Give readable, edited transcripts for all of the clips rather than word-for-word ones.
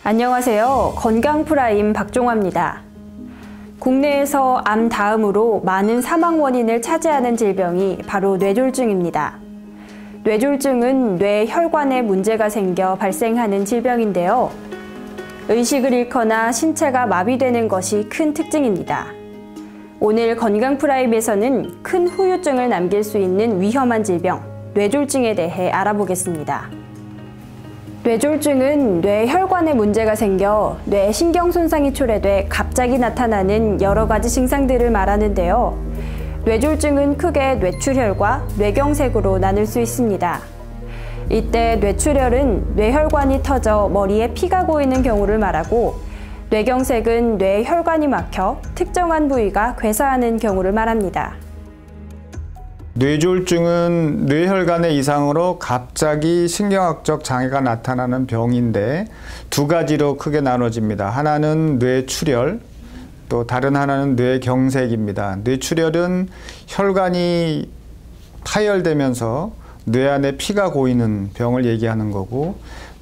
안녕하세요. 건강프라임 박종화입니다. 국내에서 암 다음으로 많은 사망 원인을 차지하는 질병이 바로 뇌졸중입니다. 뇌졸중은 뇌 혈관에 문제가 생겨 발생하는 질병인데요. 의식을 잃거나 신체가 마비되는 것이 큰 특징입니다. 오늘 건강프라임에서는 큰 후유증을 남길 수 있는 위험한 질병, 뇌졸중에 대해 알아보겠습니다. 뇌졸중은 뇌 혈관에 문제가 생겨 뇌 신경 손상이 초래돼 갑자기 나타나는 여러 가지 증상들을 말하는데요. 뇌졸중은 크게 뇌출혈과 뇌경색으로 나눌 수 있습니다. 이때 뇌출혈은 뇌혈관이 터져 머리에 피가 고이는 경우를 말하고, 뇌경색은 뇌혈관이 막혀 특정한 부위가 괴사하는 경우를 말합니다. 뇌졸중은 뇌혈관의 이상으로 갑자기 신경학적 장애가 나타나는 병인데 두 가지로 크게 나눠집니다. 하나는 뇌출혈, 또 다른 하나는 뇌경색입니다. 뇌출혈은 혈관이 파열되면서 뇌 안에 피가 고이는 병을 얘기하는 거고,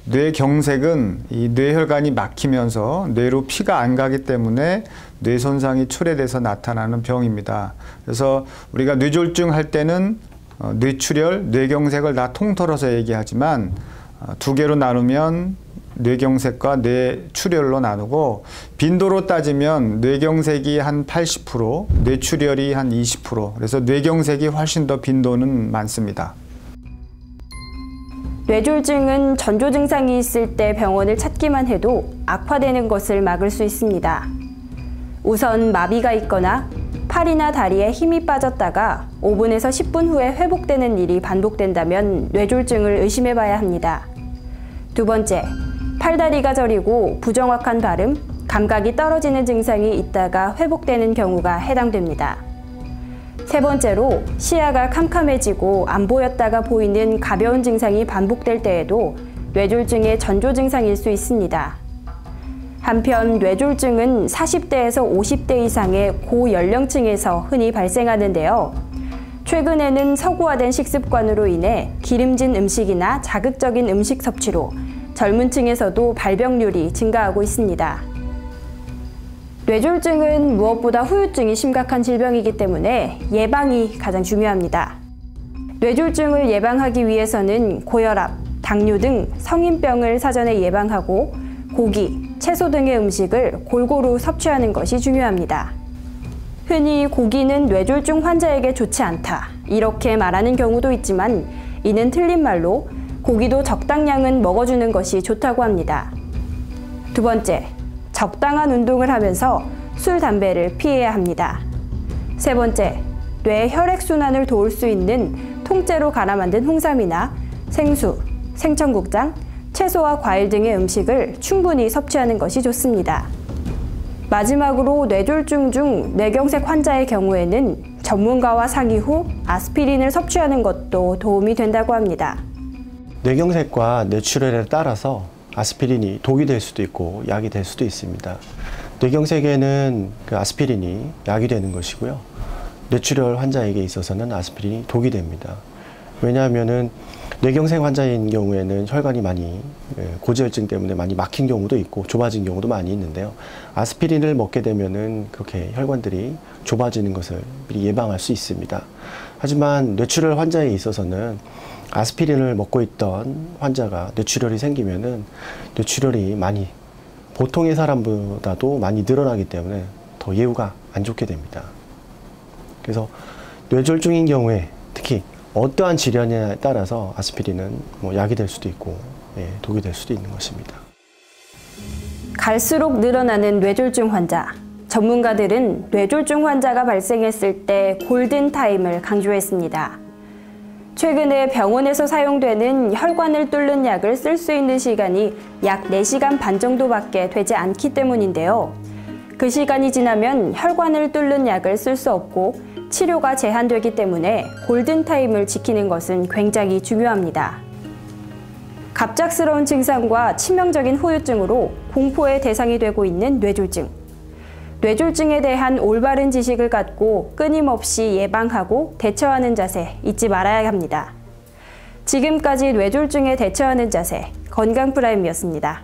뇌경색은 이 뇌혈관이 막히면서 뇌로 피가 안 가기 때문에 뇌 손상이 초래돼서 나타나는 병입니다. 그래서 우리가 뇌졸중 할 때는 뇌출혈, 뇌경색을 다 통틀어서 얘기하지만 두 개로 나누면 뇌경색과 뇌출혈로 나누고, 빈도로 따지면 뇌경색이 한 80%, 뇌출혈이 한 20%, 그래서 뇌경색이 훨씬 더 빈도는 많습니다. 뇌졸중은 전조 증상이 있을 때 병원을 찾기만 해도 악화되는 것을 막을 수 있습니다. 우선 마비가 있거나 팔이나 다리에 힘이 빠졌다가 5분에서 10분 후에 회복되는 일이 반복된다면 뇌졸중을 의심해 봐야 합니다. 두 번째, 팔다리가 저리고 부정확한 발음, 감각이 떨어지는 증상이 있다가 회복되는 경우가 해당됩니다. 세 번째로, 시야가 캄캄해지고 안 보였다가 보이는 가벼운 증상이 반복될 때에도 뇌졸중의 전조 증상일 수 있습니다. 한편 뇌졸중은 40대에서 50대 이상의 고연령층에서 흔히 발생하는데요. 최근에는 서구화된 식습관으로 인해 기름진 음식이나 자극적인 음식 섭취로 젊은 층에서도 발병률이 증가하고 있습니다. 뇌졸중은 무엇보다 후유증이 심각한 질병이기 때문에 예방이 가장 중요합니다. 뇌졸중을 예방하기 위해서는 고혈압, 당뇨 등 성인병을 사전에 예방하고 고기, 채소 등의 음식을 골고루 섭취하는 것이 중요합니다. 흔히 고기는 뇌졸중 환자에게 좋지 않다, 이렇게 말하는 경우도 있지만 이는 틀린 말로, 고기도 적당량은 먹어주는 것이 좋다고 합니다. 두 번째, 적당한 운동을 하면서 술, 담배를 피해야 합니다. 세 번째, 뇌 혈액순환을 도울 수 있는 통째로 갈아 만든 홍삼이나 생수, 생천국장, 채소와 과일 등의 음식을 충분히 섭취하는 것이 좋습니다. 마지막으로 뇌졸중 중 뇌경색 환자의 경우에는 전문가와 상의 후 아스피린을 섭취하는 것도 도움이 된다고 합니다. 뇌경색과 뇌출혈에 따라서 아스피린이 독이 될 수도 있고 약이 될 수도 있습니다. 뇌경색에는 아스피린이 약이 되는 것이고요. 뇌출혈 환자에게 있어서는 아스피린이 독이 됩니다. 왜냐하면은 뇌경색 환자인 경우에는 혈관이 많이 고지혈증 때문에 많이 막힌 경우도 있고 좁아진 경우도 많이 있는데요. 아스피린을 먹게 되면은 그렇게 혈관들이 좁아지는 것을 미리 예방할 수 있습니다. 하지만 뇌출혈 환자에 있어서는 아스피린을 먹고 있던 환자가 뇌출혈이 생기면은 뇌출혈이 많이 보통의 사람보다도 많이 늘어나기 때문에 더 예후가 안 좋게 됩니다. 그래서 뇌졸중인 경우에 특히 어떠한 질환에 따라서 아스피린은 약이 될 수도 있고 독이 될 수도 있는 것입니다. 갈수록 늘어나는 뇌졸중 환자. 전문가들은 뇌졸중 환자가 발생했을 때 골든타임을 강조했습니다. 최근에 병원에서 사용되는 혈관을 뚫는 약을 쓸 수 있는 시간이 약 4시간 반 정도밖에 되지 않기 때문인데요. 그 시간이 지나면 혈관을 뚫는 약을 쓸 수 없고 치료가 제한되기 때문에 골든타임을 지키는 것은 굉장히 중요합니다. 갑작스러운 증상과 치명적인 후유증으로 공포의 대상이 되고 있는 뇌졸중. 뇌졸중에 대한 올바른 지식을 갖고 끊임없이 예방하고 대처하는 자세 잊지 말아야 합니다. 지금까지 뇌졸중에 대처하는 자세, 건강프라임이었습니다.